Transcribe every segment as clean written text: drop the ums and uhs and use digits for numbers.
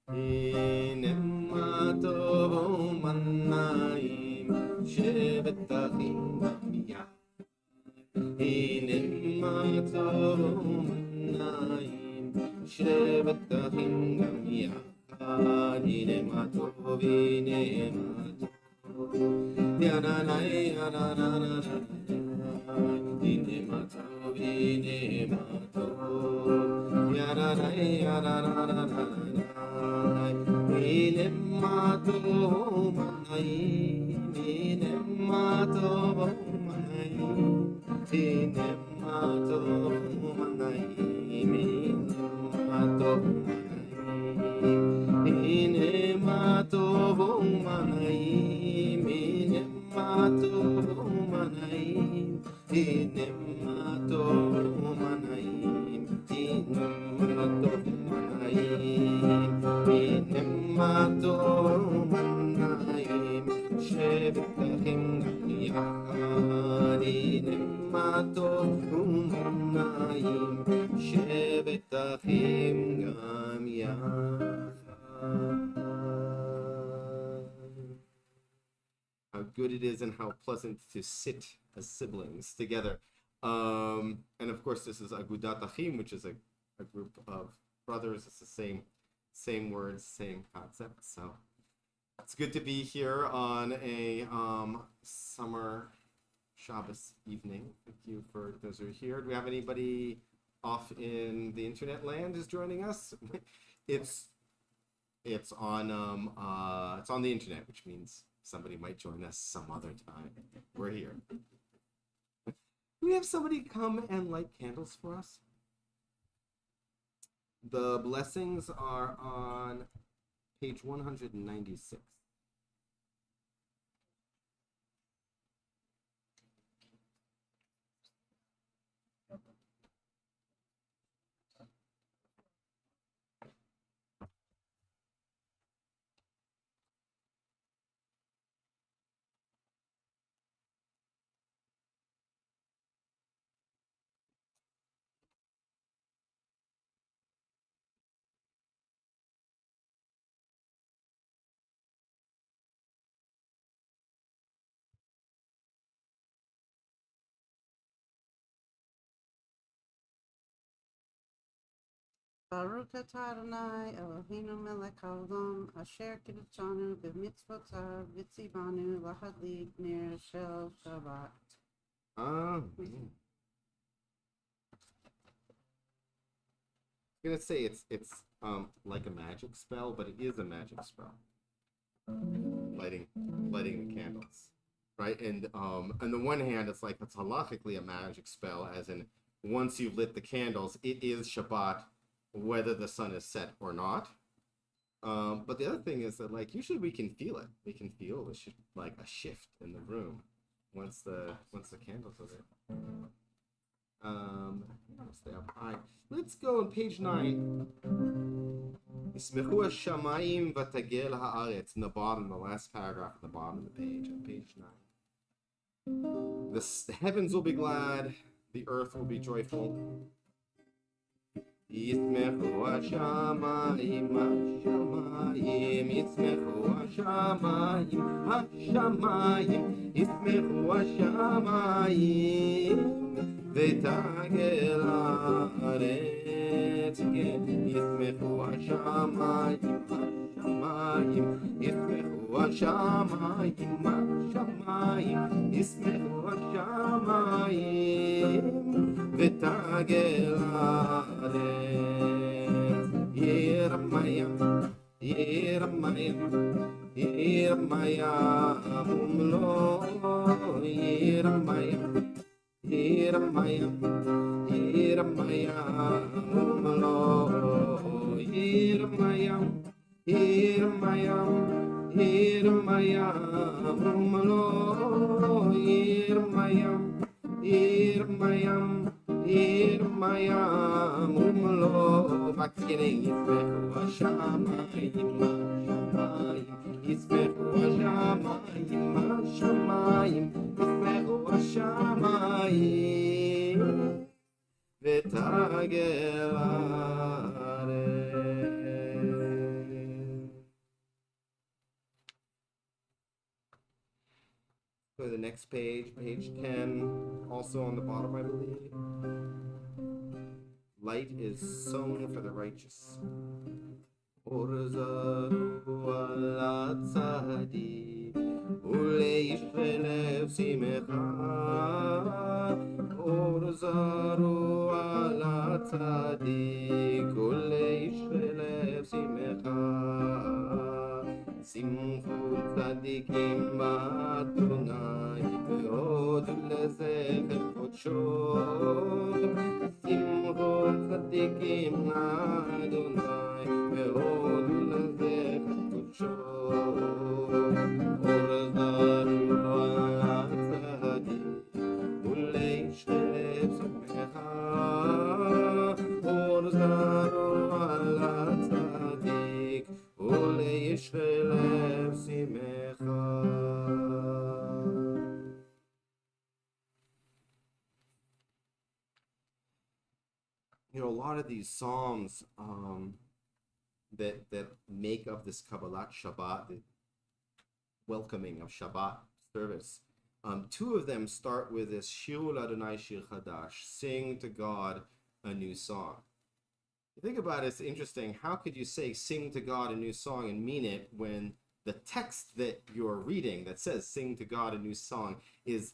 הנה מה טוב ומנעים שבטחים גם יחד. הנה מה טוב ומנעים שבטחים גם יחד. הנה מה טוב, הנה מה טוב, יננאי יננננננ. הנה מה טוב, הנה מה טוב, יננאי יננננננ. הנה מה טוב ומנעים, הנה מה טוב ומנעים, הנה מה טוב ומנעים, הנה מה טוב ומנעים, הנה מה טוב ומנעים, הנה מה טוב ומנעים, הנה מה טוב ומנעים, הנה מה טוב ומנעים, הנה מה טוב ומנעים שבטחים גם יחד. הנה מה טוב ומנעים שבטחים גם יחד. How good it is and how pleasant to sit as siblings together. And of course this is Agudat Achim, which is a group of brothers. It's the same words, same concept. So it's good to be here on a summer Shabbos evening. Thank you for those who are here. Do we have anybody off in the internet land who's joining us? It's on the internet, which means somebody might join us some other time. We're here. Do we have somebody come and light candles for us? The blessings are on page 196. Baruch atah Adonai Eloheinu melech haolam asher kiddushanu b'mitzvotav v'tzivanu lahadlik ner shel Shabbat. I'm gonna say it's like a magic spell, but it is a magic spell. Lighting the candles, right? And on the one hand, it's like it's halachically a magic spell, as in once you've lit the candles, it is Shabbat, whether the sun is set or not. But the other thing is that, like, usually we can feel it. We can feel like a shift in the room once the candles are there. Stay up high. Let's go on page 9. Yismechu hashamayim v'tagel haaretz. In the bottom, the last paragraph at the bottom of the page, on page 9. The heavens will be glad, the earth will be joyful. Yismechu hashamayim, hashamayim, yismechu hashamayim, hashamayim, yismechu hashamayim, v'tagel haaretz, yismechu hashamayim, hashamayim, yismechu hashamayim, hashamayim, yismechu hashamayim, v'tagel haaretz. Yirmayam, Yirmayam, Yirmayam, umlo, Yirmayam, Yirmayam, Yirmayam, umlo, Yirmayam, Yirmayam, Yirmayam, umlo, Yirmayam, Yirmayam, Yirmayam, umlo. Back beginning. Yismechu hashamayim, hashamayim, Yismechu hashamayim, hashamayim, Yismechu hashamayim, v'tagel haaretz. Go to the next page, page 10, also on the bottom, I believe. Light is sown for the righteous. Orzaru ala tzadik, uleish lev simecha. Orzaru ala tzadik, uleish lev simecha. Simchu tzadikim b'Adonai, ve'od lezecher kodsho. Simchu tzadikim b'Adonai, ve'od lezecher kodsho. Orzaru ala tzadik, uleish lev simecha. Orzaru ala tzadik, uleish lev simecha. You know, a lot of these psalms that make up this Kabbalat Shabbat, the welcoming of Shabbat service, two of them start with this Shiru Adonai Shir Chadash, sing to God a new song. You think about it, it's interesting. How could you say sing to God a new song and mean it when the text that you're reading that says sing to God a new song is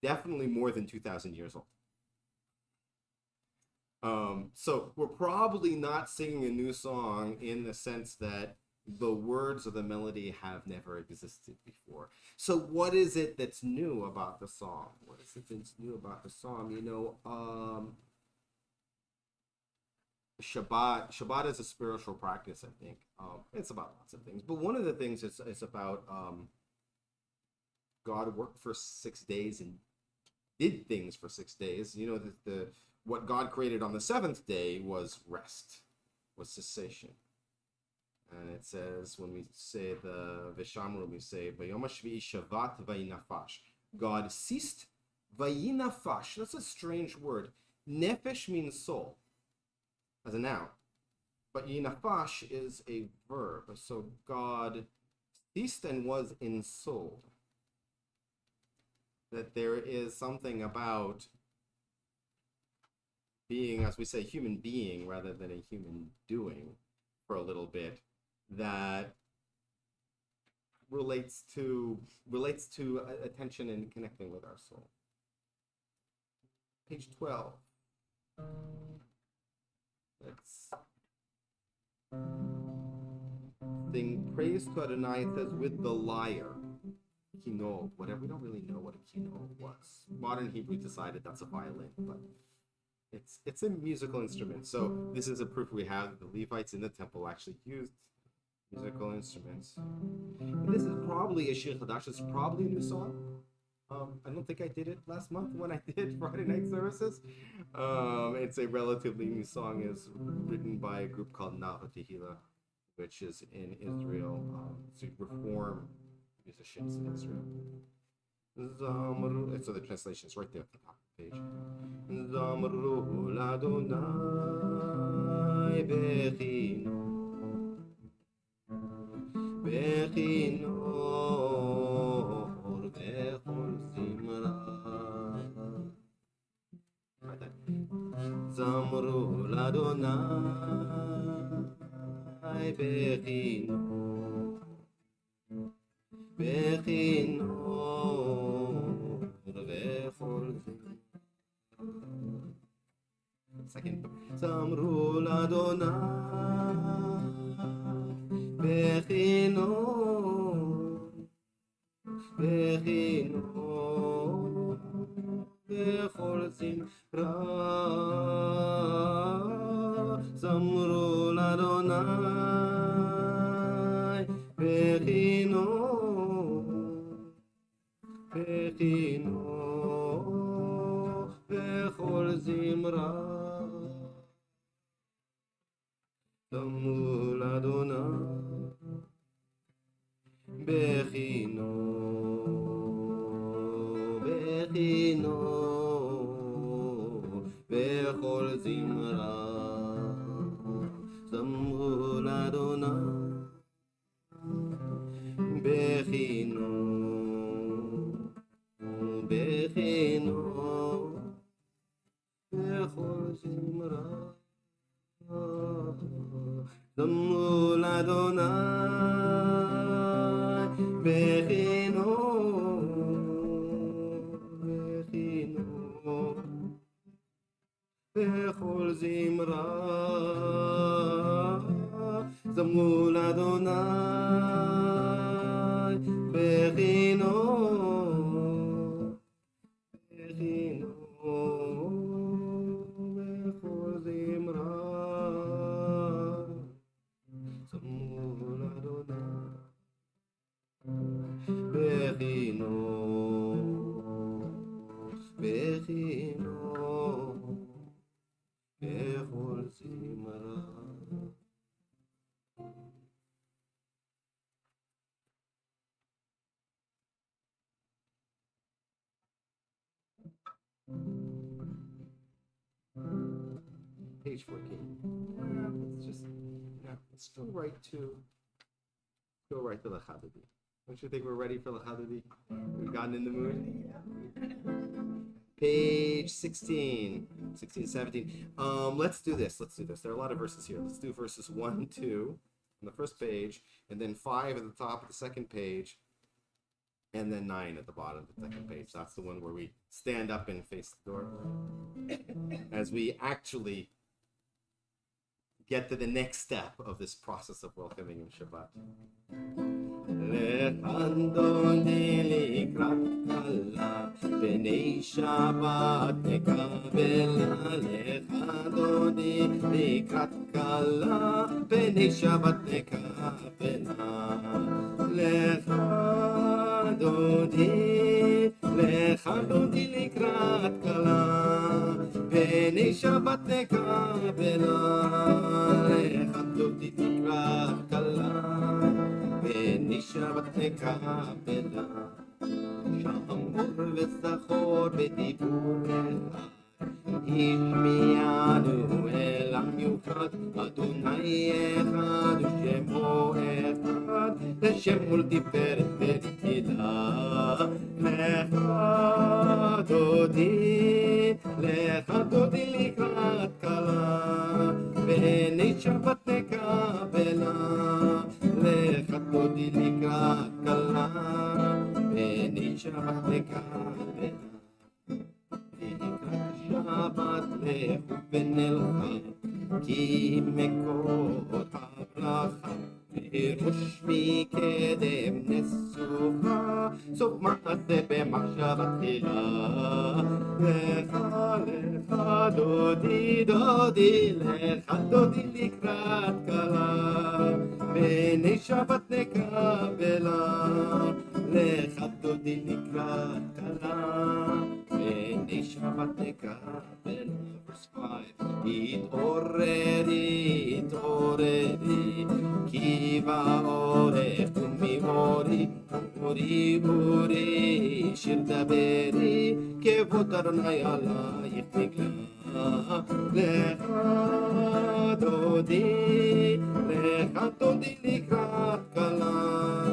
definitely more than 2,000 years old? So we're probably not singing a new song in the sense that the words of the melody have never existed before. So what is it that's new about the song? What is it that's new about the song? You know, Shabbat is a spiritual practice, I think. It's about lots of things, but one of the things is about God worked for 6 days and did things for 6 days. You know, the what God created on the seventh day was rest, was cessation. And it says, when we say the Veshamru, we say, Vayom HaShvi'i Shavat Vayinafash. God ceased, Vayinafash. That's a strange word. Nefesh means soul, as a noun. But Yinafash is a verb. So God ceased and was ensouled. That there is something about being, as we say, human being rather than a human doing for a little bit, that relates to attention and connecting with our soul. Page 12. Let's sing praise to Adonai. It says with the lyre, kino, whatever. We don't really know what a kino was. Modern Hebrew decided that's a violin, but it's a musical instrument. So this is a proof we have the Levites in the temple actually used musical instruments. And this is probably a Shir Chadash. It's probably a new song. I don't think I did it last month when I did Friday night services. It's a relatively new song. It's written by a group called Nava Tehillah, which is in Israel. It's a reform musicians in Israel. So the translation is right there at the top of the page. Zamru l'Adonai bechino, bechino vechol zimra. Right there. Zamru l'Adonai bechino, bechino vechol zimra. Second, Zamru l'Adonai bechino, bechino vechol zimra. Zamru l'Adonai bechino, bechino vechol zimra. Zamru l'Adonai bechino, bechino vechol zimra. Zamru l'Adonai bechino, זמרו לאדוני בכינו, בכינו, בכל זמרה. זמרו לאדוני בכינו, בכינו, בכל זמרה. זמרו לאדוני בכינו, בכינו, בכל זמרה. Page 14. Let's go right to Lechadodi. Don't you think we're ready for Lechadodi? We've gotten in the mood. Page 16, 17. Let's do this. There are a lot of verses here. Let's do verses 1, 2 on the first page, and then 5 at the top of the second page, and then 9 at the bottom of the second page. That's the one where we stand up and face the door as we actually get to the next step of this process of welcoming in Shabbat. Lechandodi likrat kala, b'nei Shabbat nekabela. Lechandodi likrat kala, b'nei Shabbat nekabela. Lechandodi likrat kala, b'nei Shabbat nekabela. Lechandodi likrat kala, b'nei Shabbat nekabela. שמור וזכור בדיבור אחד, השמיענו אל המיוחד, אדוני אחד ושמו אחד, לשם ולתפארת ולתהילה. לך דודי לקראת כלה, בני שבת נקבלה. לך דודי לקראת כלה, בני שבת נקבלה. לקראת שבת לכו ונלכה, כי מקורות הברכה וראש מקדם נסוכה, סוף מעשה במחשבה תחילה. לך דודי לך דודי לקראת כלה, בני שבת נקבלה. לך דודי לקראת כלה, בני שבת נקבלה. Verse 5. התעוררי, כי באורך ומאורי, אורי, שיר דברי, כבוד אדוני עלייך נגלה. לך דודי לקראת כלה,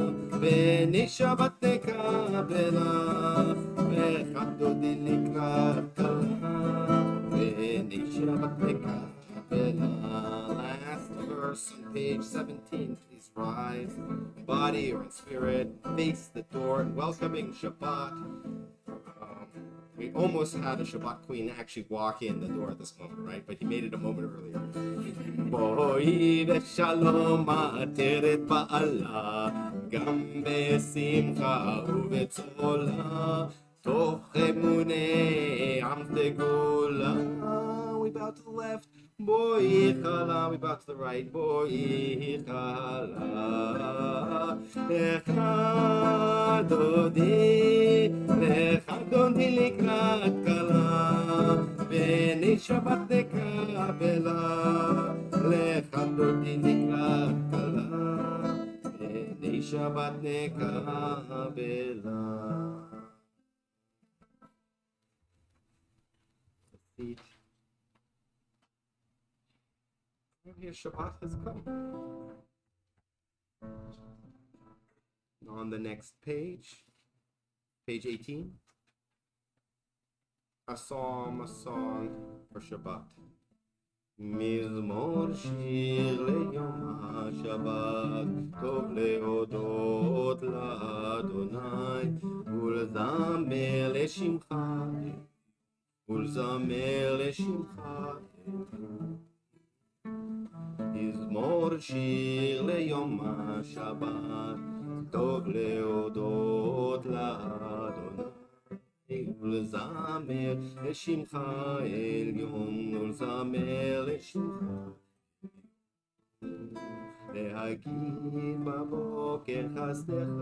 בני שבת נקבלה. לך דודי לקראת כלה, בני שבת נקבלה. Last verse on page 17. Please rise in body or in spirit, face the door, and welcoming Shabbat. We almost had a Shabbat queen actually walk in the door at this moment, right? But he made it a moment earlier. בואי בשלום עטרת בעלה, גם בשמחה ובצהלה, תוך אמוני עם סגולה. We bow to the left. בואי חלה. We bow to the right. בואי חלה. לך דודי לקראת כלה, בני שבת נקבלה. לך דודי לקראת כלה, בני שבת נקבלה. Here Shabbat has come. On the next page, page 18, a song for Shabbat. מזמור שיר ליום שבת, טוב להודות לאדוני, ולזמר לשמך, ולזמר לשמך. מזמור שיר ליום השבת, טוב להודות לאדוני, ולזמר לשמך עליון, ולזמר לשמך. להגיד בבוקר חסדך,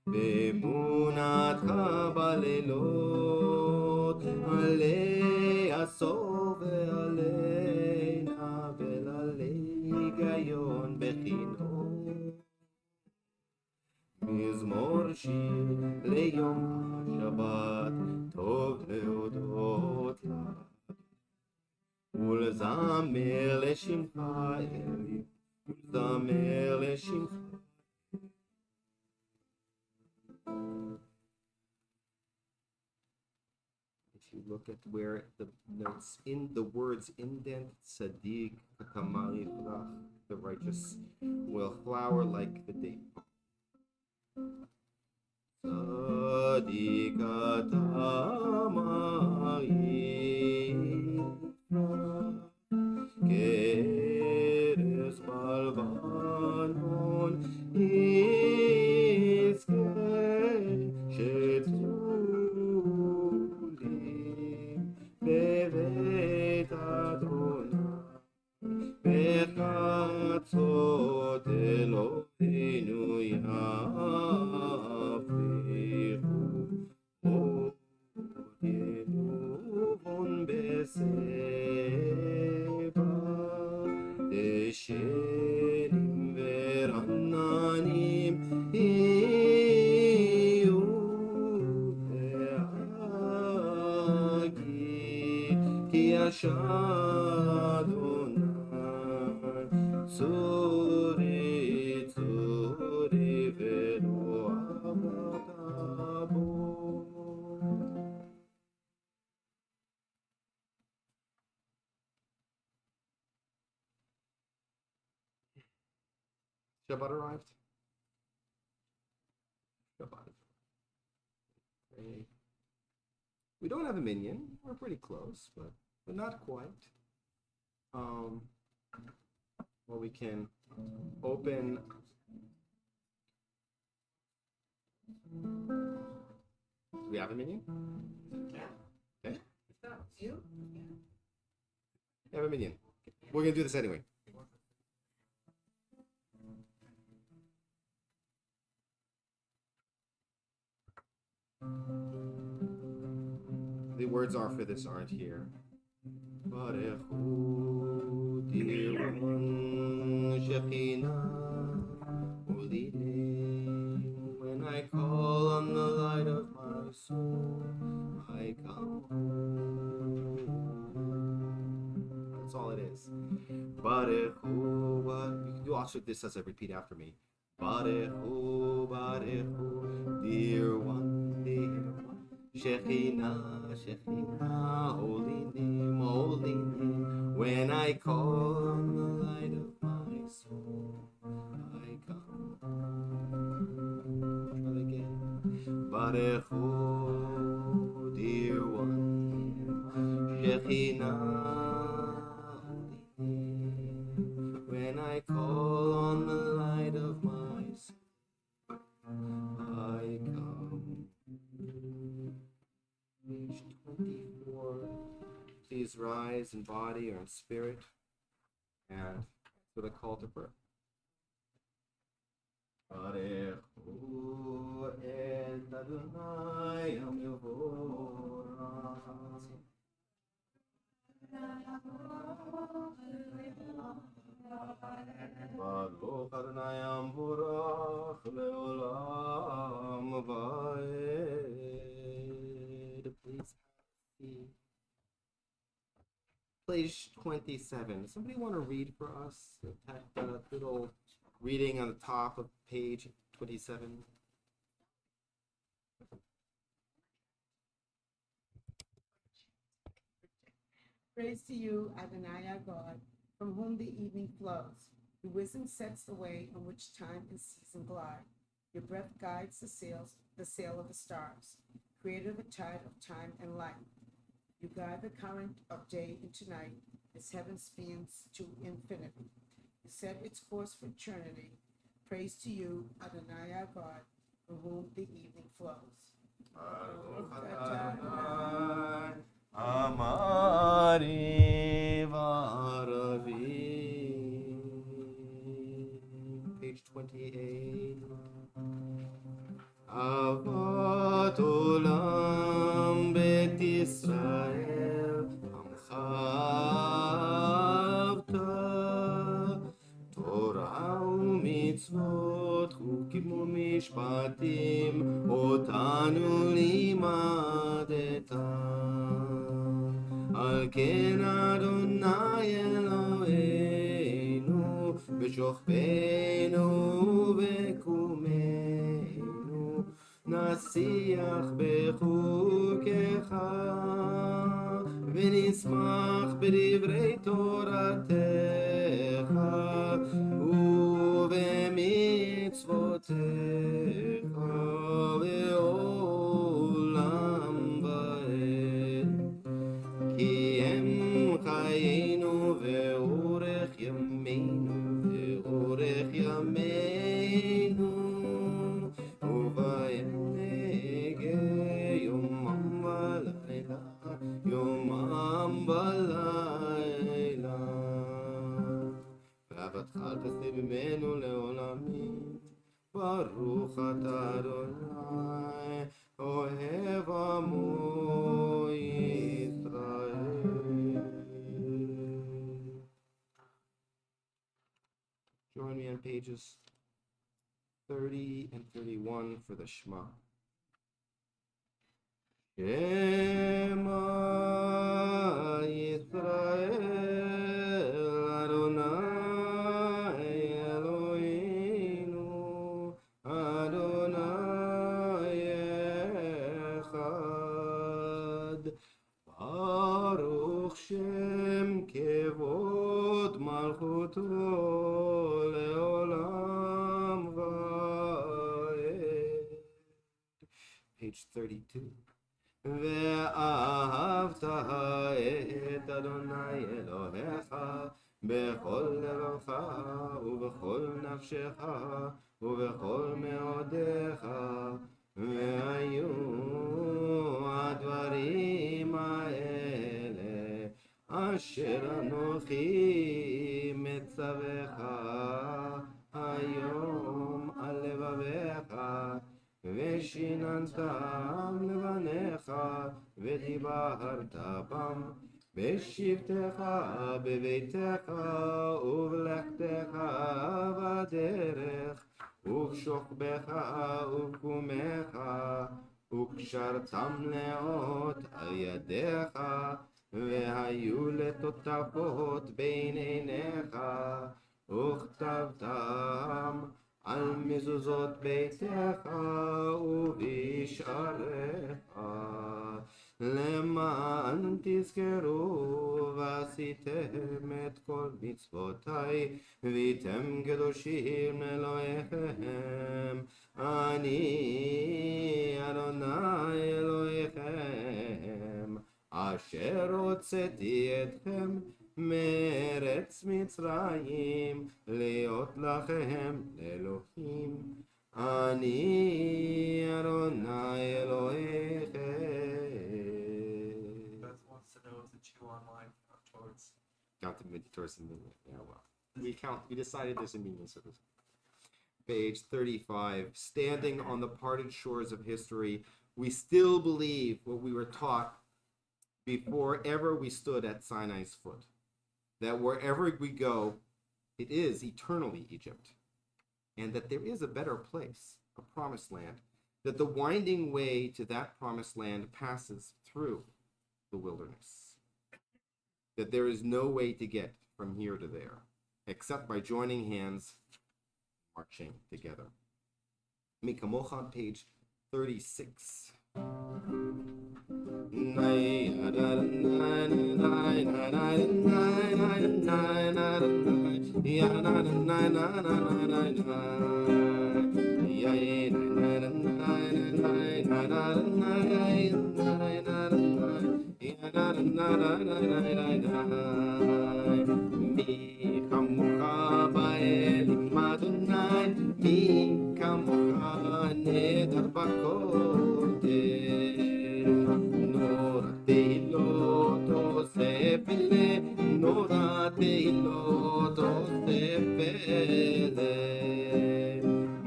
באמונתך בלילות, עלי הסוף ועלינה, ולעלי היגיון בחינוך. מזמור שיר ליום השבת, טוב להודות לה, ולזמר לשמך אלי, ולזמר לשמך. If you look at where the notes in the words indent, Sadiq, Katamari, the righteous will flower like the date. Sadiq, Katamari, Keres balvanon, Iske, Shetulim, Bevet Adonai, Bechatzot Eloheinu Yafrichu, Od Yenuvon Beseba, Deshenim Verananim, Iyu Ve'agid, Ki Adonai, Tzuri, Tzuri, Ve'lo Avadabo. Shabbat arrived. Shabbat. Okay. We don't have a minion. We're pretty close, but not quite. Well, we can open. Do we have a minion? Yeah. Okay. So, you? We have a minion. We're gonna do this anyway. The words are for this aren't here. Barechu dirun Shekhinah ulidim. When I call on the light of my soul, I come home. That's all it is. Barechu, you can do also this as a repeat after me. Barechu, Barechu, dear one, dear one. Shekhinah, Shekhinah, holy name, holy name. When I call on the light of my soul, I come. Try again. Barechu, dear one, Shekhinah, holy name. When I call on the light of my soul, I come. Page 24. Please rise in body or in spirit and with a call to prayer. Barechu et Adonai Am Yevorach. Baruch Adonai Am Vorach Leolam Vaed. Please see. Page 27. Does somebody want to read for us that little reading on the top of page 27? Praise to you, Adonai our God, from whom the evening flows. Your wisdom sets the way on which time and season glide. Your breath guides the sail of the stars, creator of the tide of time and light. You guide the current of day into night as heaven spans to infinity. You set its course for eternity. Praise to you, Adonai our God, for whom the evening flows. Baruch atah Adonai, Amari v'aravi. Page 28. Avat olam bet Yisrael, Amcha avta, Torah u'mitzvot, chukim u'mishpatim, otanu limadeta. Al ken Adonai Eloheinu, b'shochbeinu v'kumeinu, נשיח בחוקיך ונשמח בדברי תורתך ובמצוותיך לעולם ועד. כי הם חיינו ואורך ימינו ואורך ימינו ובהם יומם ולילה. ואהבתך תעשה ממנו לעולמים. ברוך אתה אדוני אוהב עמו ישראל. Join me on pages 30 and 31 for the Shema. Shema Yisrael Adonai Eloheinu Adonai Echad. Baruch Shem Kevod Malchuto Leolam Vaed. Page 32. ואהבת את אדוני אלוהיך בכל לבבך ובכל נפשך ובכל מאודיך, והיו הדברים האלה אשר אנוכי מצווך היום על לבביך, ושיננתם לבניך ודיברת בם בשבתך בביתך ובלכתך בדרך ובשוכבך ובקומך, וקשרתם לאות על ידיך והיו לטוטפות בין עיניך, וכתבתם על מזוזות ביתך ובשעריך, למען תזכרו ועשיתם את כל מצוותיי והייתם קדושים לאלוהיכם. אני אדוני אלוהיכם אשר הוצאתי אתכם מארץ מצרים להיות לכם לאלוהים. אני אדוני אלוהיכם. Beth wants to know if the two online towards. Counted towards the median. Yeah, well, we decided there's a median, so this. Page 35. Standing on the parted shores of history, we still believe what we were taught before ever we stood at Sinai's foot, that wherever we go, it is eternally Egypt, and that there is a better place, a promised land, that the winding way to that promised land passes through the wilderness, that there is no way to get from here to there, except by joining hands, marching together. Mikamocha, page 36. ya na na na na na na na ya na na na na na na mi kamucha ba'elim Adonai mi kamucha neder bakodesh nor tehilot osefele nor tehilot osefele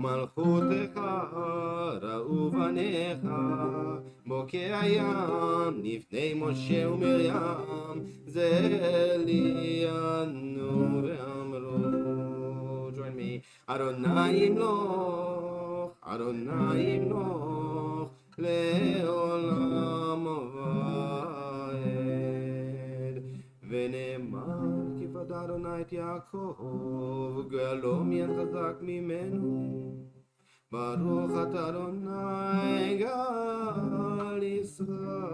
מלכותך ראו בניך בוקע הים לפני משה ומרים זה ליאנו ואמרו join me אדוני ימלוך אדוני ימלוך לעולם ועד ונאמר כי פדה אדוני את יעקב גואלו מי חזק ממנו ברוך אתה אדוני גאל ישראל.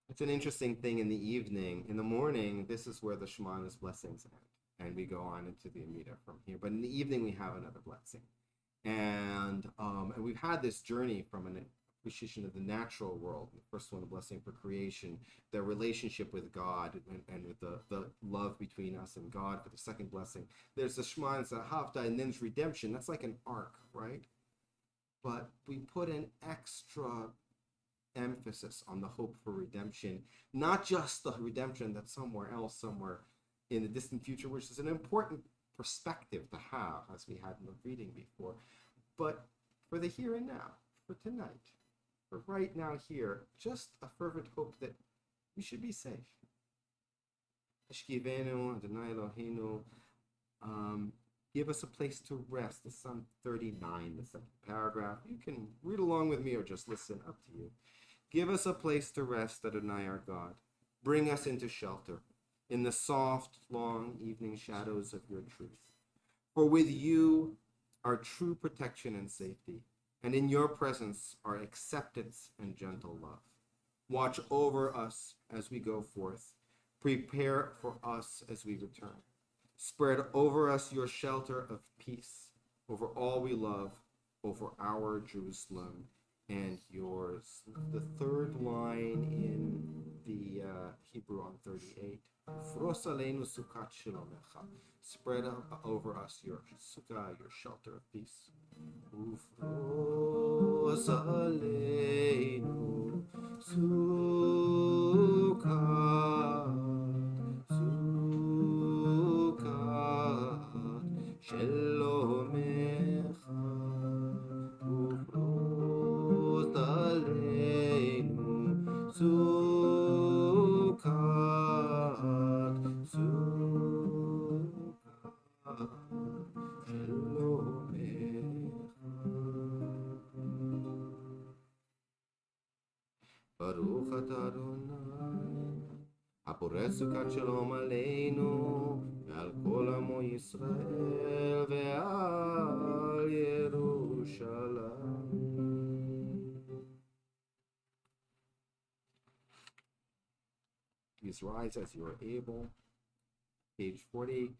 It's an interesting thing in the evening. In the morning, this is where the Shemana's blessings end, and we go on into the Amida from here. But in the evening, we have another blessing, and we've had this journey from an appreciation of the natural world. The first one, a blessing for creation, the relationship with God, and with the love between us and God. For the second blessing, there's the Shema and Zahavta, and then there's redemption. That's like an arc, right? But we put an extra emphasis on the hope for redemption, not just the redemption that's somewhere else, somewhere in the distant future, which is an important perspective to have, as we had in the reading before, but for the here and now, for tonight, for right now here, just a fervent hope that we should be safe. Eshkivenu, Adonai Eloheinu, give us a place to rest. It's on 39, the second paragraph. You can read along with me or just listen, up to you. Give us a place to rest, Adonai our God. Bring us into shelter in the soft, long evening shadows of your truth. For with you are true protection and safety, and in your presence are acceptance and gentle love. Watch over us as we go forth. Prepare for us as we return. Spread over us your shelter of peace, over all we love, over our Jerusalem and yours. The third line in the Hebrew on 38. Fros aleinu sukat shalomecha. Spread over us your sukkah, your shelter of peace. Ufros aleinu sukat shalomecha. Ufros aleinu sukat Baruch atah Adonai, הפורץ סוכת שלום עלינו, ועל כל עמו ישראל, ועל ירושלים. Please rise as you are able. Page 40.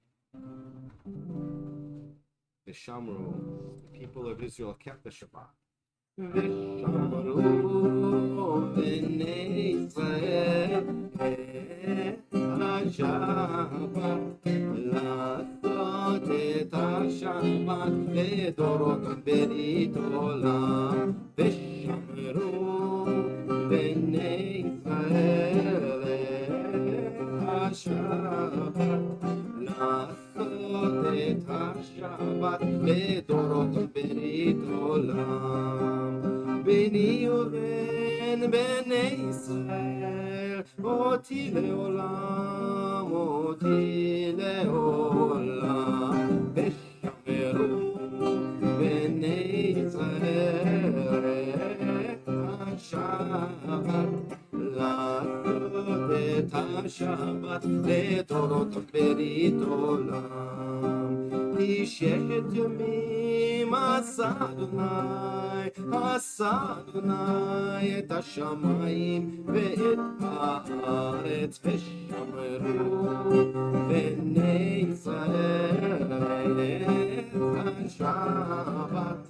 The Shamru, the people of Israel kept the Shabbat. ושמרו בני ישראל את השבת, לעשות את השבת לדורות ברית עולם. ושמרו בני ישראל את השבת, לעשות את השבת לדורות ברית עולם. ביני ובין בני ישראל, אותי לעולם, אותי לעולם. ושמרו בני ישראל את השבת, לעשות את השבת לדורות ברית עולם. כי ששת ימים עשה אדוני, עשה אדוני את השמיים ואת הארץ ושמרו בני ישראל את השבת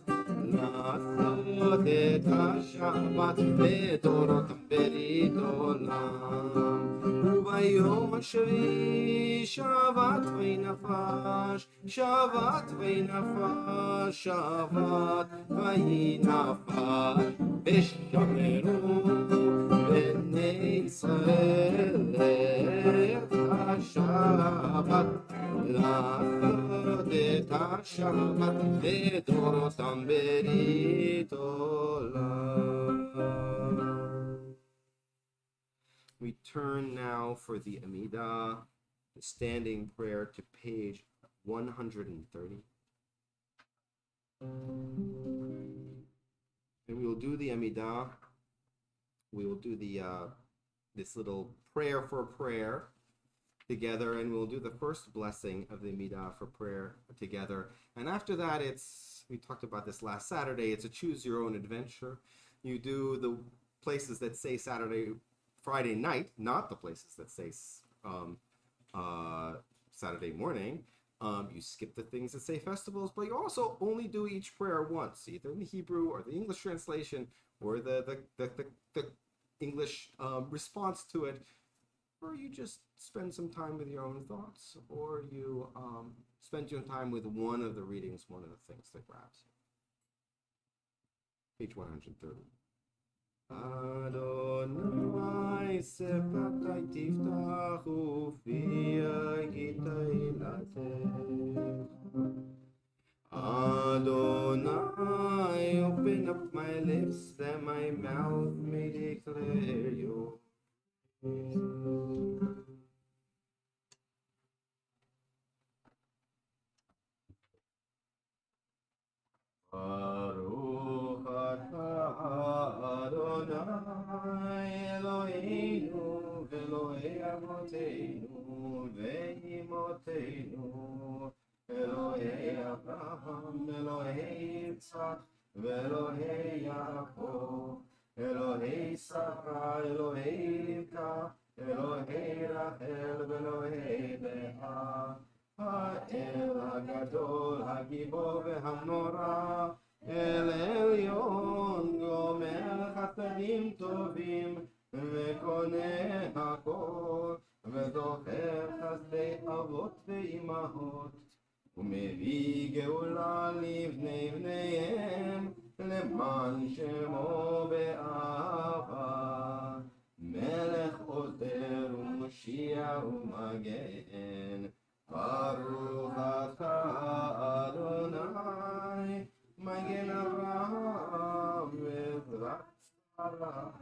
לעשות את השבת לדורותם ברית עולם וביום השביעי שבת וינפש שבת וינפש שבת וינפש ושמרו בני ישראל את השבת לעשות את השבת לדורותם ברית עולם. We turn now for the Amidah, the standing prayer, to page 130. And we will do the Amidah. We will do the this little prayer for prayer together, and we'll do the first blessing of the Amidah for prayer together. And after that, we talked about this last Saturday, it's a choose your own adventure. You do the places that say Friday night, not the places that say Saturday morning. You skip the things that say festivals, but you also only do each prayer once, either in the Hebrew or the English translation or the English response to it, or you just spend some time with your own thoughts, or you spend your time with one of the readings, one of the things that grabs you. Page 130. Adonai sefatai tiftach ufiyai gitailatech. Adonai, open up my lips that my mouth may declare your praise. Baruch atah Adonai Eloheinu Elohei Avotenu ve'imotenu Elohei Abraham Elohei Yitzchak ve'Elohei Yaakov Elohei Sarah Elohei Rivka Elohei Rachel ve'Elohei Leah האל הגדול, הגיבור והנורא, אל עליון, גומר חסדים טובים, וקונה הכל, וזוכר חסדי אבות ואימהות, ומביא גאולה לבני בניהם, למען שמו באהבה, מלך עוזר ומושיע ומגן. Baruch atah Adonai, Magen Avraham v'Ezrat Sarah.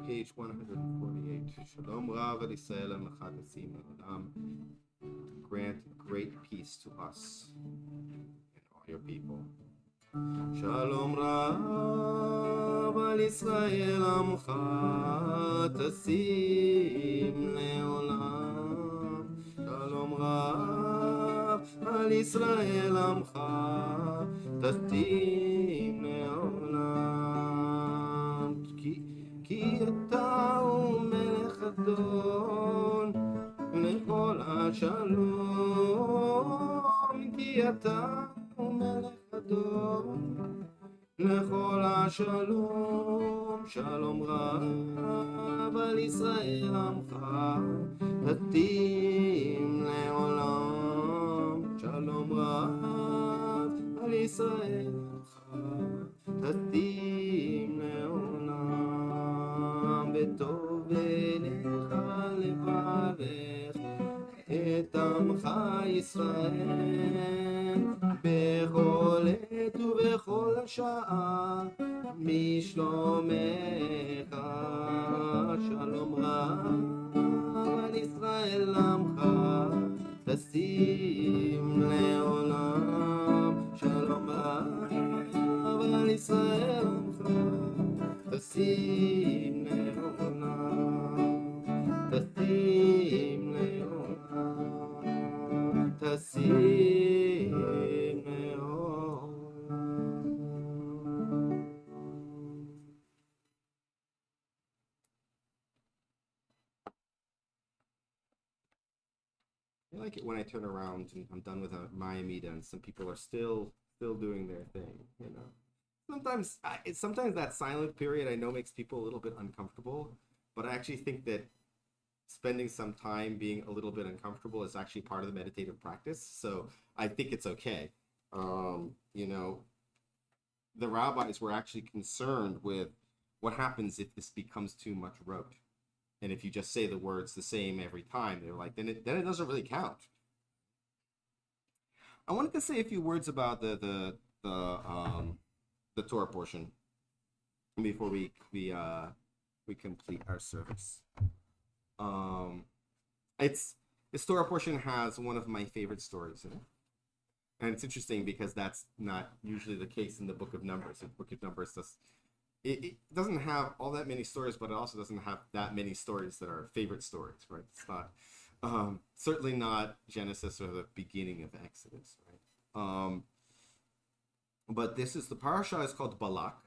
Page 148. Shalom Rav al Yisrael Mechadasim Olam. Grant great peace to us and all your people. Shalom Rav al Yisrael Amcha Tasim Leolam. Shalom Rav al Yisrael Amcha Tasim Leolam. כי אתה הוא מלך אדון לכל השלום, כי אתה הוא מלך אדון לכל השלום. שלום רב על ישראל עמך תתאים לעולם. שלום רב על ישראל עמך תתאים לעולם. וטוב אליך לברך את עמך ישראל בכל עת ובכל שעה משלומך. שלום רב על ישראל עמך תשים לעולם. שלום רב על ישראל עמך תשים לעולם. תשים לעולם. תשים לעולם. I like it when I turn around and I'm done with my Amida and some people are still doing their thing, you know. Sometimes that silent period I know makes people a little bit uncomfortable, but I actually think that spending some time being a little bit uncomfortable is actually part of the meditative practice. So I think it's okay. You know, the rabbis were actually concerned with what happens if this becomes too much rote. And if you just say the words the same every time, they're like, then it doesn't really count. I wanted to say a few words about the Torah portion before we complete our service. This Torah portion has one of my favorite stories in it, and it's interesting because that's not usually the case in the Book of Numbers. The Book of Numbers it doesn't have all that many stories, but it also doesn't have that many stories that are favorite stories, right? It's not certainly not Genesis or the beginning of Exodus, right? But the parasha is called Balak,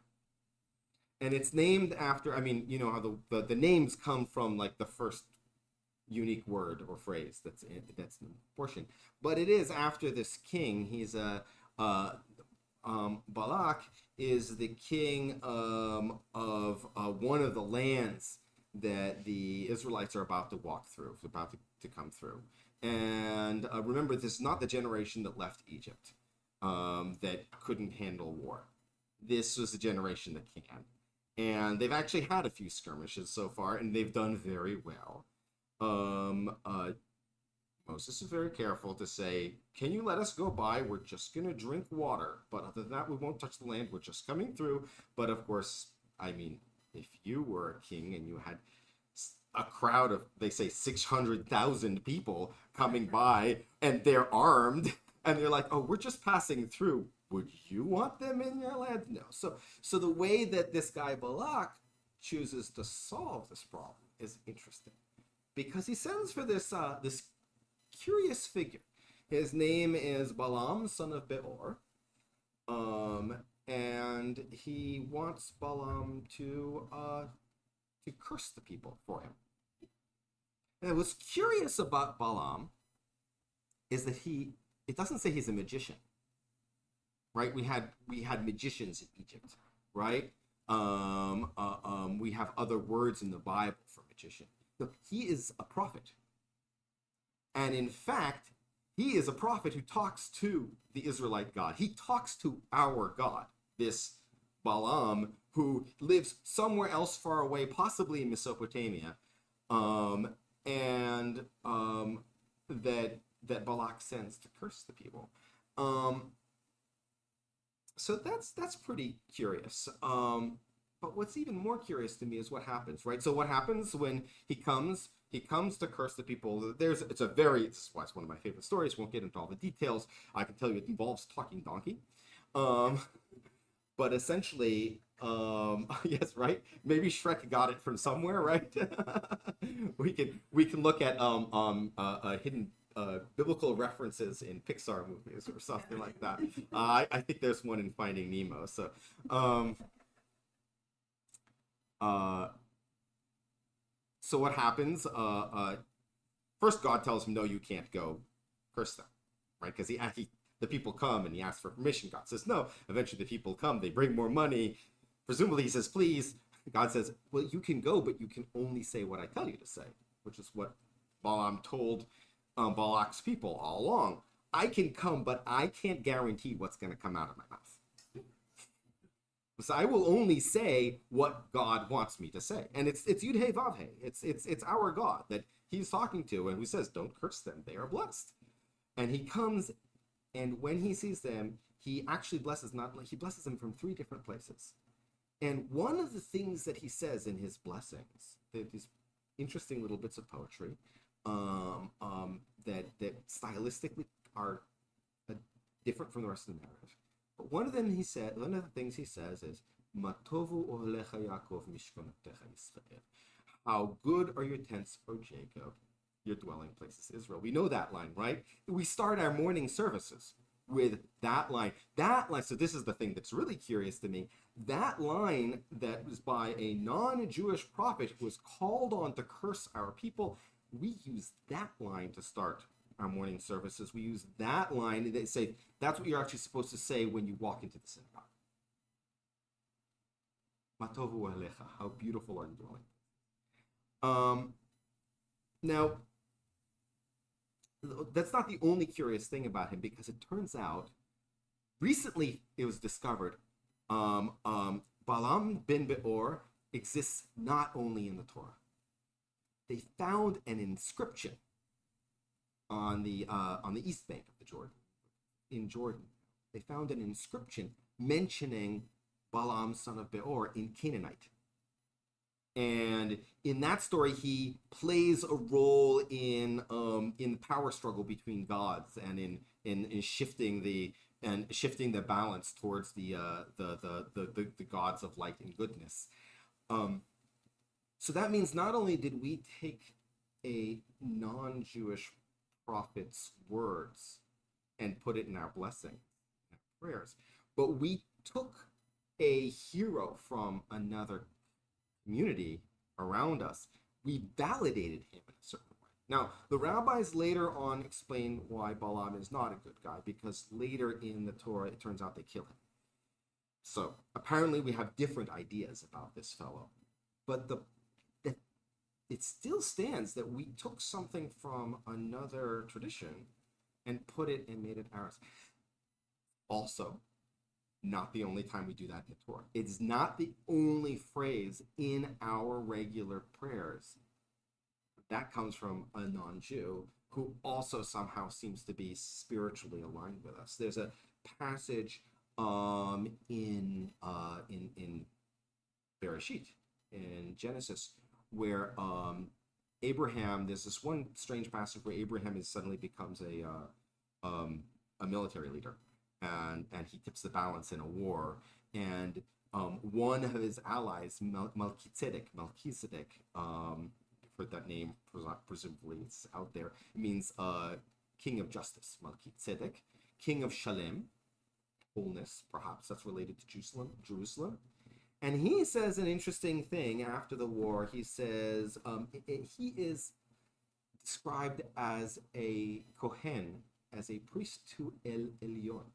and it's named after, I mean, you know how the names come from like the first unique word or phrase that's in the portion, but it is after this king. He's Balak is the king of one of the lands that the Israelites are about to walk through, about to come through. And remember, this is not the generation that left Egypt, that couldn't handle war. This was the generation that can. And they've actually had a few skirmishes so far, and they've done very well. Moses is very careful to say, can you let us go by? We're just going to drink water. But other than that, we won't touch the land. We're just coming through. But of course, I mean, if you were a king and you had a crowd of, they say, 600,000 people coming by and they're armed and they're like, oh, we're just passing through. Would you want them in your land? No. So the way that this guy Balak chooses to solve this problem is interesting, because he sends for this curious figure. His name is Balaam, son of Beor, and he wants Balaam to curse the people for him. And what's curious about Balaam is that it doesn't say he's a magician, right? We had magicians in Egypt, right? We have other words in the Bible for magician. No, he is a prophet. And in fact, he is a prophet who talks to the Israelite God. He talks to our God, this Balaam, who lives somewhere else far away, possibly in Mesopotamia, that Balak sends to curse the people. So that's pretty curious. But what's even more curious to me is what happens, right? So what happens when he comes? He comes to curse the people. It's why it's one of my favorite stories. Won't get into all the details. I can tell you it involves talking donkey. Um, but essentially, yes, right. Maybe Shrek got it from somewhere, right? we can look at hidden biblical references in Pixar movies or something like that. I think there's one in Finding Nemo. So, um, uh, so what happens? First, God tells him, "No, you can't go curse them," right? Because the people come and he asks for permission. God says no. Eventually, the people come. They bring more money. Presumably, he says, "Please." God says, "Well, you can go, but you can only say what I tell you to say," which is what Balaam told Balak's people all along. I can come, but I can't guarantee what's going to come out of my mouth. So I will only say what God wants me to say, and it's Yud Hey Vav Hey. It's our God that he's talking to, and who says, "Don't curse them; they are blessed." And he comes, and when he sees them, he actually blesses he blesses them from three different places. And one of the things that he says in his blessings, these interesting little bits of poetry, that stylistically are different from the rest of the narrative. But one of the things he says is, "Matovu ohlecha Yaakov mishkonotecha Yisrael." How good are your tents, O Jacob, your dwelling places, Israel. We know that line, right? We start our morning services with that line. That line. So this is the thing that's really curious to me. That line that was by a non-Jewish prophet who was called on to curse our people. We use that line to start our morning services. We use that line. They say that's what you're actually supposed to say when you walk into the synagogue. Matovu alecha, how beautiful are you dwelling? Now, that's not the only curious thing about him, because it turns out recently it was discovered Balaam bin Beor exists not only in the Torah. They found an inscription on the east bank of the Jordan, in Jordan. They found an inscription mentioning Balaam, son of Beor, in Canaanite. And in that story, he plays a role in the power struggle between gods, and in shifting the balance towards the gods of light and goodness. So that means not only did we take a non-Jewish prophet's words and put it in our blessing, in our prayers, but we took a hero from another community around us. We validated him in a certain way. Now, the rabbis later on explain why Balaam is not a good guy, because later in the Torah, it turns out they kill him. So apparently we have different ideas about this fellow. But it still stands that we took something from another tradition and put it and made it ours. Also, not the only time we do that in the Torah. It's not the only phrase in our regular prayers. That comes from a non-Jew who also somehow seems to be spiritually aligned with us. There's a passage in Bereshit, in Genesis, where Abraham, there's this one strange passage where Abraham suddenly becomes a military leader, and he tips the balance in a war, and one of his allies, Melchizedek, I've heard that name, presumably it's out there, it means king of justice, Melchizedek, king of Shalem, wholeness, perhaps that's related to Jerusalem. And he says an interesting thing after the war. He says he is described as a Kohen, as a priest to El Elyon,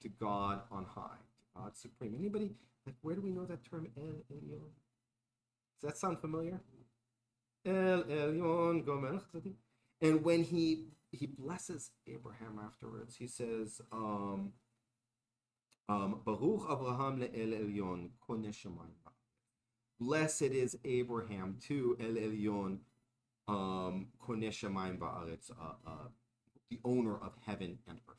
to God on high, to God supreme. Anybody, like, where do we know that term, El Elyon? Does that sound familiar? El Elyon Gomel. And when he blesses Abraham afterwards, he says, Baruch Abraham le'el Elyon koneh shamayim. Blessed is Abraham to El Elyon, koneh shamayim ba'aretz, the owner of heaven and earth.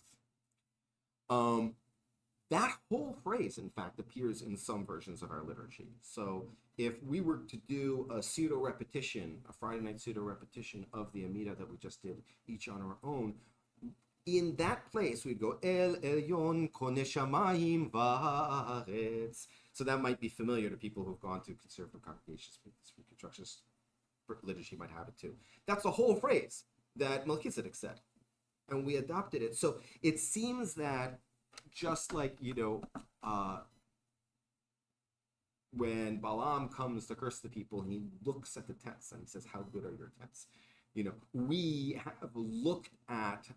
That whole phrase, in fact, appears in some versions of our liturgy. So if we were to do a pseudo repetition, a Friday night pseudo repetition of the Amida that we just did, each on our own, in that place we'd go El Elyon Koneshamayim Vaaretz. So that might be familiar to people who've gone to conservative congregations. Reconstructionist liturgy might have it too. That's the whole phrase that Melchizedek said, and we adopted it. So it seems that just like, when Balaam comes to curse the people, he looks at the tents and he says, how good are your tents? We have looked at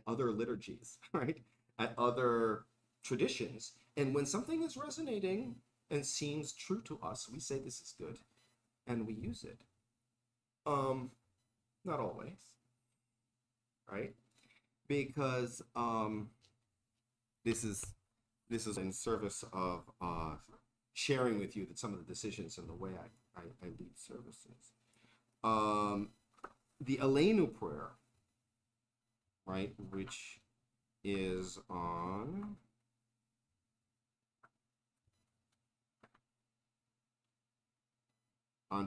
other liturgies, right? At other traditions. And when something is resonating and seems true to us, we say this is good and we use it. Not always, right? Because this is in service of sharing with you that some of the decisions and the way I lead services. The Aleinu prayer, right, which is on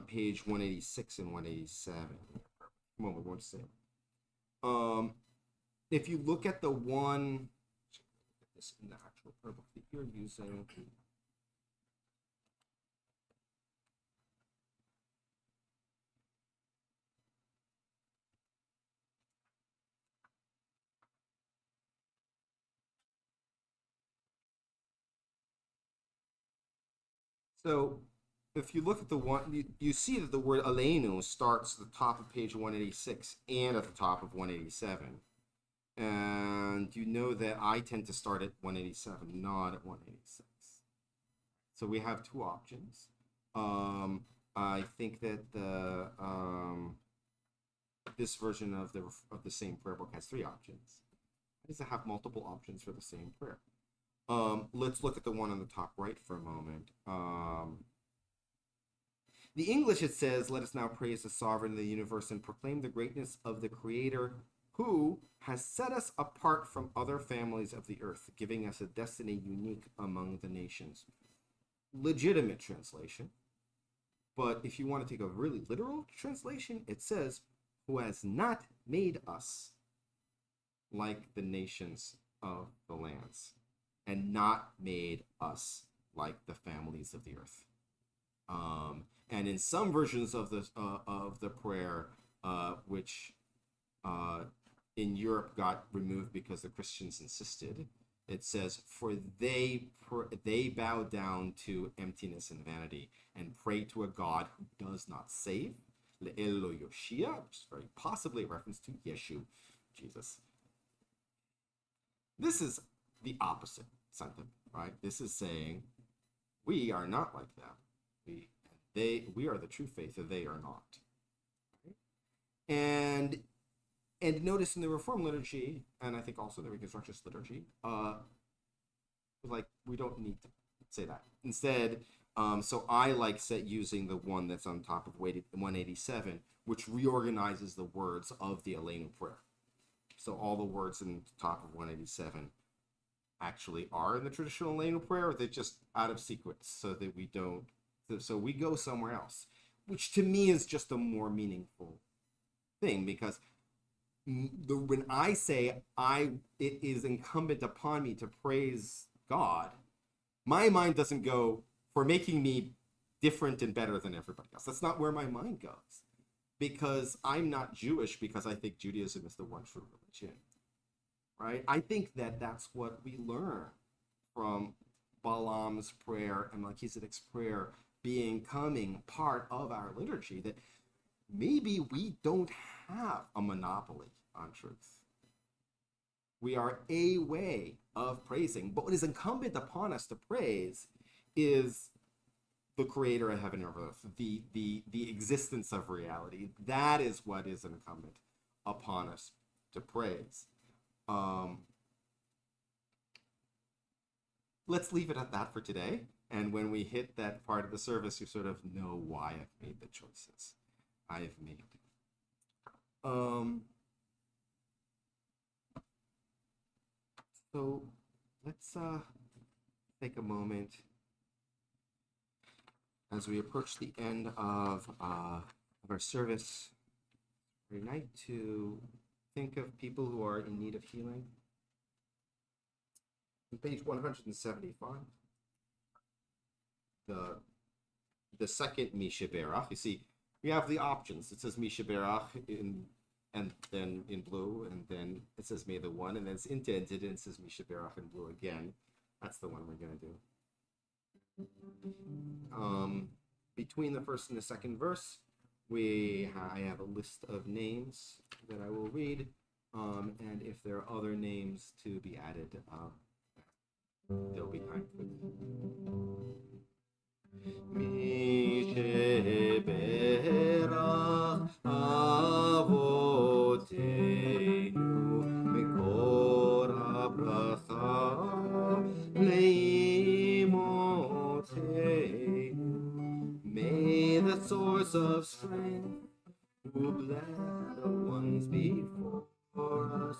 page 186 and 187. Come on, we won't say it. If you look at the one, this in the actual prayer book that you're using. So if you look at the one, you see that the word Aleinu starts at the top of page 186 and at the top of 187. And you know that I tend to start at 187, not at 186. So we have two options. I think that the this version of the same prayer book has three options. How does it have multiple options for the same prayer? Let's look at the one on the top right for a moment. The English, it says, let us now praise the sovereign of the universe and proclaim the greatness of the Creator who has set us apart from other families of the earth, giving us a destiny unique among the nations. Legitimate translation. But if you want to take a really literal translation, it says, who has not made us like the nations of the lands, and not made us like the families of the earth. And in some versions of the prayer, which in Europe got removed because the Christians insisted, it says, for they bow down to emptiness and vanity and pray to a God who does not save, Le'elo Yoshia, which is very possibly a reference to Yeshu, Jesus. This is the opposite sentiment, right? This is saying we are not like them. We are the true faith, and they are not. Right? And notice in the Reform liturgy, and I think also the Reconstructionist liturgy, like we don't need to say that. Instead, so I like using the one that's on top of 187, which reorganizes the words of the Aleinu prayer. So all the words in the top of 187 actually are in the traditional Aleinu prayer, or they're just out of sequence, so that we don't. So we go somewhere else, which to me is just a more meaningful thing, because when I say it is incumbent upon me to praise God, my mind doesn't go for making me different and better than everybody else. That's not where my mind goes, because I'm not Jewish because I think Judaism is the one true religion, right? I think that that's what we learn from Balaam's prayer and Melchizedek's prayer becoming part of our liturgy, that maybe we don't have a monopoly on truth. We are a way of praising, but what is incumbent upon us to praise is the creator of heaven and earth, the existence of reality. That is what is incumbent upon us to praise. Let's leave it at that for today. And when we hit that part of the service, you sort of know why I've made the choices I've made. So let's take a moment as we approach the end of our service every night to think of people who are in need of healing. On page 175, the second Misha Berach, you see, we have the options. It says Misha Berach and then in blue, and then it says May the One, and then it's indented and it says Misha Berach in blue again. That's the one we're going to do. Between the first and the second verse, I have a list of names that I will read, and if there are other names to be added, there'll be time for that. Misheberach avoteinu mikor habracha leimoteinu. May the source of strength who bless the ones before us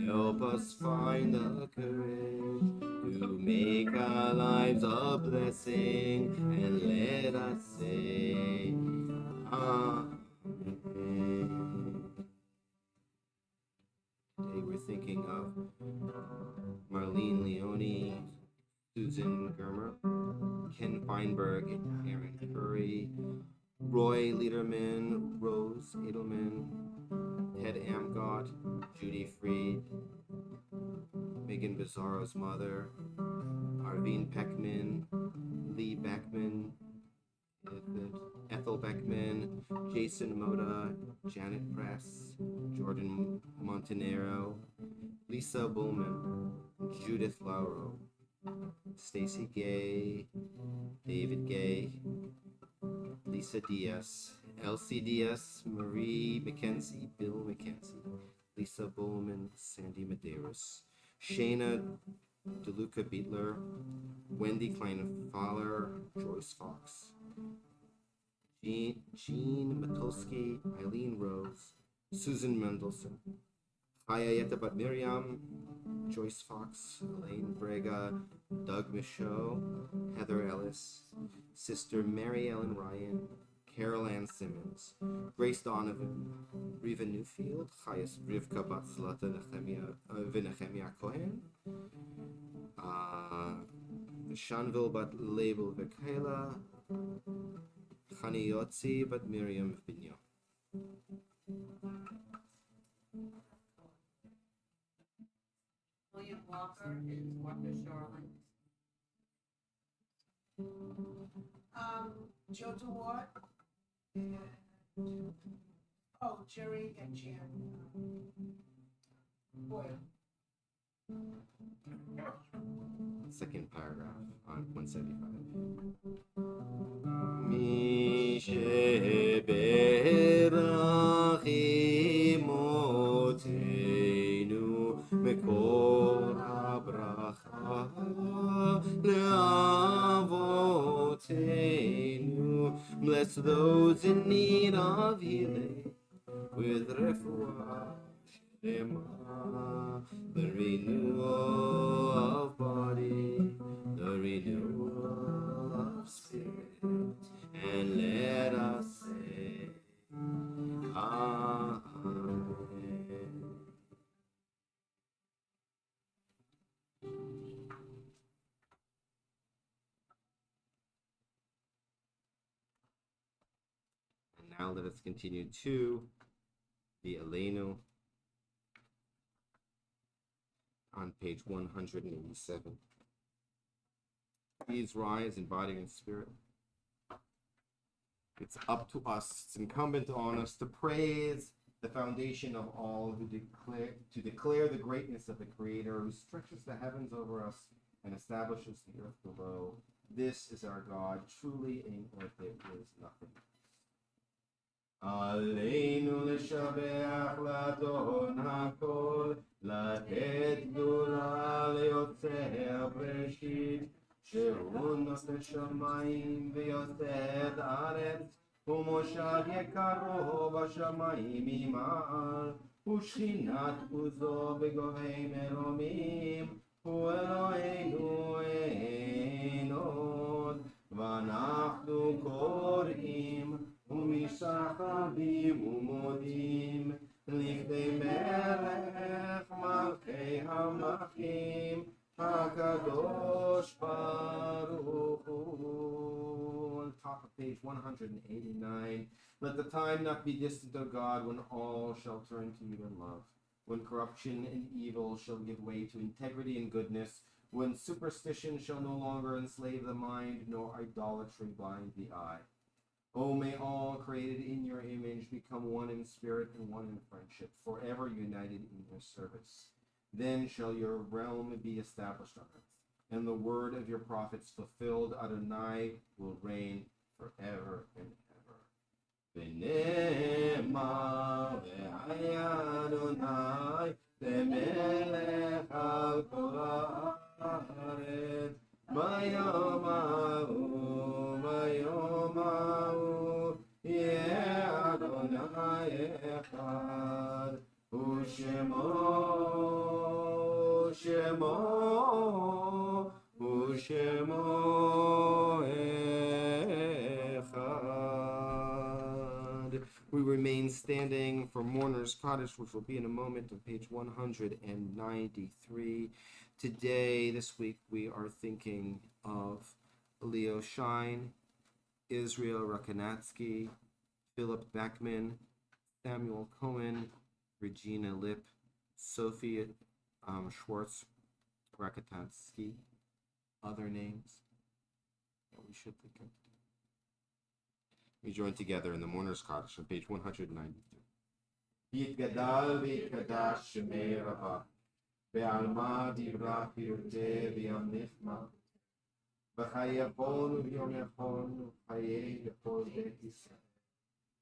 help us find the courage to make our lives a blessing, and let us say Amen. Today we're thinking of Marlene Leone, Susan Germer, Ken Feinberg, Aaron Curry, Roy Lederman, Rose Edelman, Ted Amgott, Judy Freed, Megan Bizarro's mother, Arvine Peckman, Lee Beckman, Ethel Beckman, Jason Moda, Janet Press, Jordan Montanero, Lisa Bullman, Judith Lauro, Stacy Gay, David Gay, Lisa Diaz, Elsie Diaz, Marie McKenzie, Bill McKenzie, Lisa Bullman, Sandy Medeiros, Shayna DeLuca Beatler, Wendy Kleinfaller, Joyce Fox, Jean Matulski, Eileen Rose, Susan Mendelson, Hayayeta Bat Miriam, Joyce Fox, Elaine Brega, Doug Michaud, Heather Ellis, Sister Mary Ellen Ryan, Carol Ann Simmons, Grace Donovan, Riva Newfield, Chayas Rivka Bat Zlata Vinechemia Cohen, Shanville Bat Label Vekela, Chani Yotzi Bat Miriam Binyo. William Walker is Walker Shoreline. Joe DeWart and Jerry and Jan Boyle. Second paragraph on 175. Mi sheberach imotenu mekor habracha leavotenu. Bless those in need of healing with refuah shlema, the renewal of body, the renewal of spirit, and let us say Amen. And now let us continue to the Aleinu on page 187. Please rise in body and spirit. It's up to us, it's incumbent on us to praise the foundation of all, who declare the greatness of the Creator, who stretches the heavens over us and establishes the earth below. This is our God. Truly in earth there is nothing. Aleinu l'shabeach l'adon hakol, לתת גדולה ליוצר בראשית, שהוא נושא שמיים ויוסד ארץ, ומושב יקרו בשמיים ממעל, ושכינת עוזו בגובי מרומים, הוא אלוהינו אין עוד, ואנחנו קוראים ומשתחווים ומודים לכדי מלך מלכי המלכים הקדוש ברוך הוא. On top of page 189, let the time not be distant, O God, when all shall turn to you in love, when corruption and evil shall give way to integrity and goodness, when superstition shall no longer enslave the mind, nor idolatry blind the eye. O may all created in your image become one in spirit and one in friendship, forever united in your service. Then shall your realm be established on earth, and the word of your prophets fulfilled. Adonai will reign forever and ever. V'nema ve'aya Adonai lemelech al kol haaretz. Bayom ha'u yeh Adonai echad. Ushemo echad. We remain standing for Mourner's Cottage, which will be in a moment on page 193. Today, this week, we are thinking of Leo Shine, Israel Rakanatsky, Philip Beckman, Samuel Cohen, Regina Lipp, Sophie Schwartz Rakatansky, other names that we should think of. We join together in the Mourner's Cottage on page 193. Yitgadal v'yitgadash shemei Rabah, ve'alma divra piruteh v'yam nichma, v'chayaponu v'yom yaponu, chayei v'chol bet Yisrael,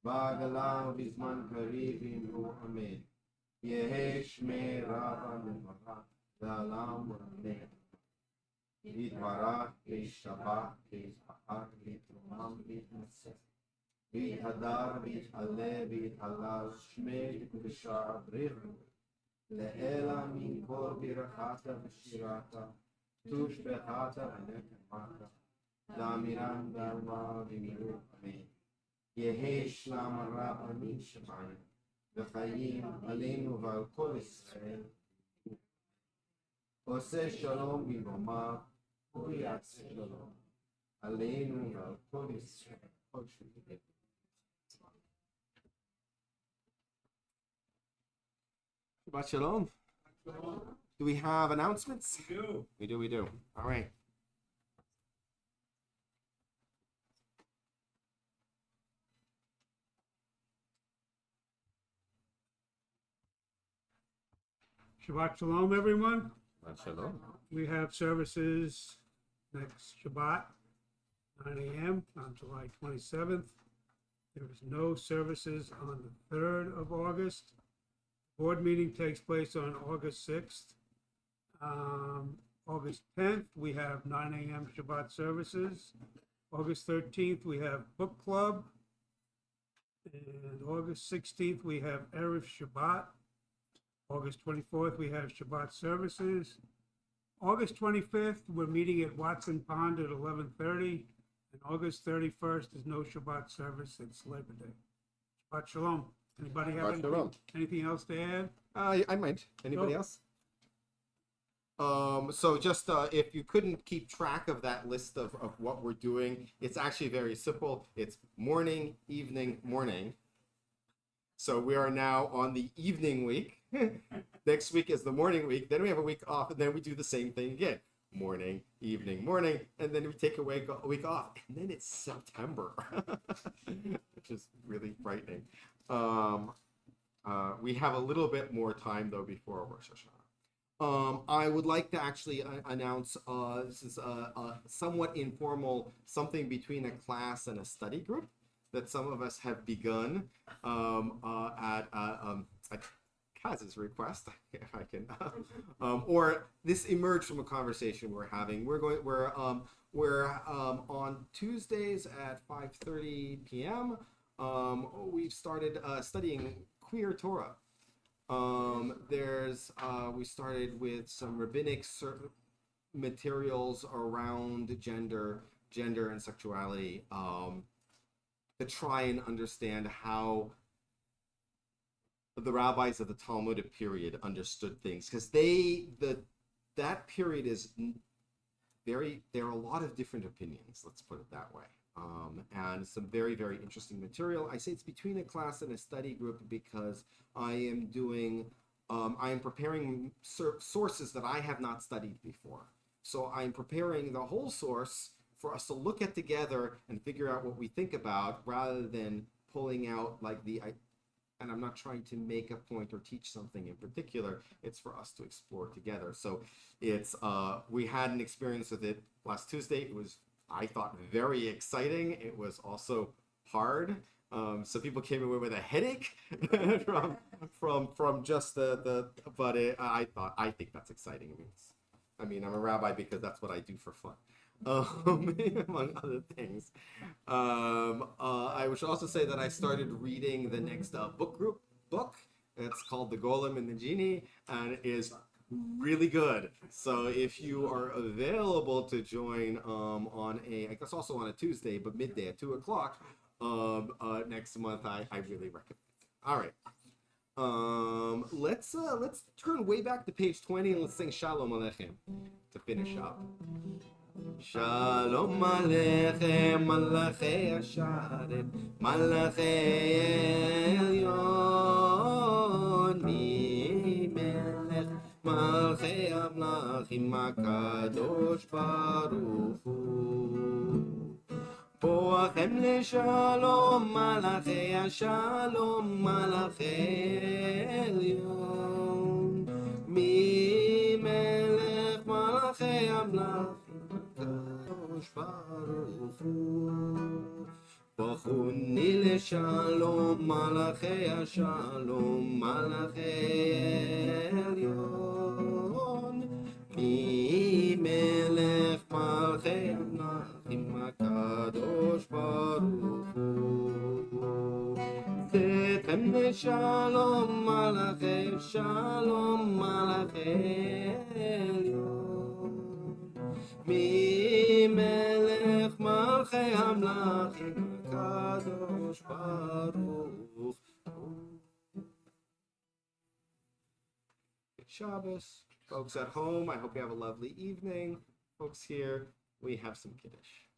v'agala v'zman kariv v'imru amen. Yehi shmei Rabah mevarach, ve'alam v'amen. Yitvarach v'yishabach v'yizbachar v'yitrumam v'yitnaseh. ויתהדר ויתעלה ויתהלל שמי וקדושה בריחו לאלה מן כל ברכתה ושירתה תושבחתה ונקמתה לאמירם דלמה ומירו אמן. יהי שלום רב משמיים וחיים עלינו ועל כל ישראל. עושה שלום במרומיו הוא יעשה שלום עלינו ועל כל ישראל. Shabbat Shalom. Do we have announcements? We do. All right. Shabbat Shalom, everyone. Shabbat Shalom. We have services next Shabbat, 9 a.m. on July 27th. There is no services on the 3rd of August. Board meeting takes place on August 6th. August 10th, we have 9 a.m. Shabbat services. August 13th, we have book club. And August 16th, we have Erev Shabbat. August 24th, we have Shabbat services. August 25th, we're meeting at Watson Pond at 11:30. And August 31st is no Shabbat service, it's Labor Day. Shabbat Shalom. Anybody have anything else to add? I might. Anybody else? So just if you couldn't keep track of that list of what we're doing, it's actually very simple. It's morning, evening, morning. So we are now on the evening week. Next week is the morning week. Then we have a week off, and then we do the same thing again. Morning, evening, morning, and then we take a week off, and then it's September, which is really frightening. We have a little bit more time though before Rosh Hashanah. I would like to actually announce this is a somewhat informal something between a class and a study group that some of us have begun at Kaz's request, if I can, or this emerged from a conversation we're having. We're on Tuesdays at 5:30 p.m. We've started studying queer Torah. We started with some rabbinic materials around gender and sexuality, to try and understand how the rabbis of the Talmudic period understood things, because that period is there are a lot of different opinions, let's put it that way, and some very, very interesting material. I say it's between a class and a study group because I am preparing sources that I have not studied before. So I'm preparing the whole source for us to look at together and figure out what we think about, rather than pulling out and I'm not trying to make a point or teach something in particular. It's for us to explore together. So we had an experience with it last Tuesday. It was, I thought, very exciting. It was also hard. So people came away with a headache from just but I think that's exciting. I'm a rabbi because that's what I do for fun. Among other things. I should also say that I started reading the next book. It's called The Golem and the Genie, and it is really good. So if you are available to join I guess also on a Tuesday, but midday at 2:00 next month, I really recommend it. All right. Let's turn way back to page 20 and let's sing Shalom Aleichem to finish up. Shalom Aleichem, Malachi Asharet, Malachi Elyon, Melech Malchei Amlachim, HaKadosh Baruch Hu. Boachem leShalom, Malachi Ashalom, Malachi Elyon, Melech Malchei Amlachim, Baruch Hu. Bachuni leShalom, Malachei Shalom, Malachei Elyon, Melech Malchei Amlachim, HaKadosh Baruch Hu. Tzechem leShalom, Malachei Shalom, Malachei Elyon, Melech Malchei Amlachim, HaKadosh Baruch Hu. Good Shabbos. Folks at home, I hope you have a lovely evening. Folks here, we have some Kiddush.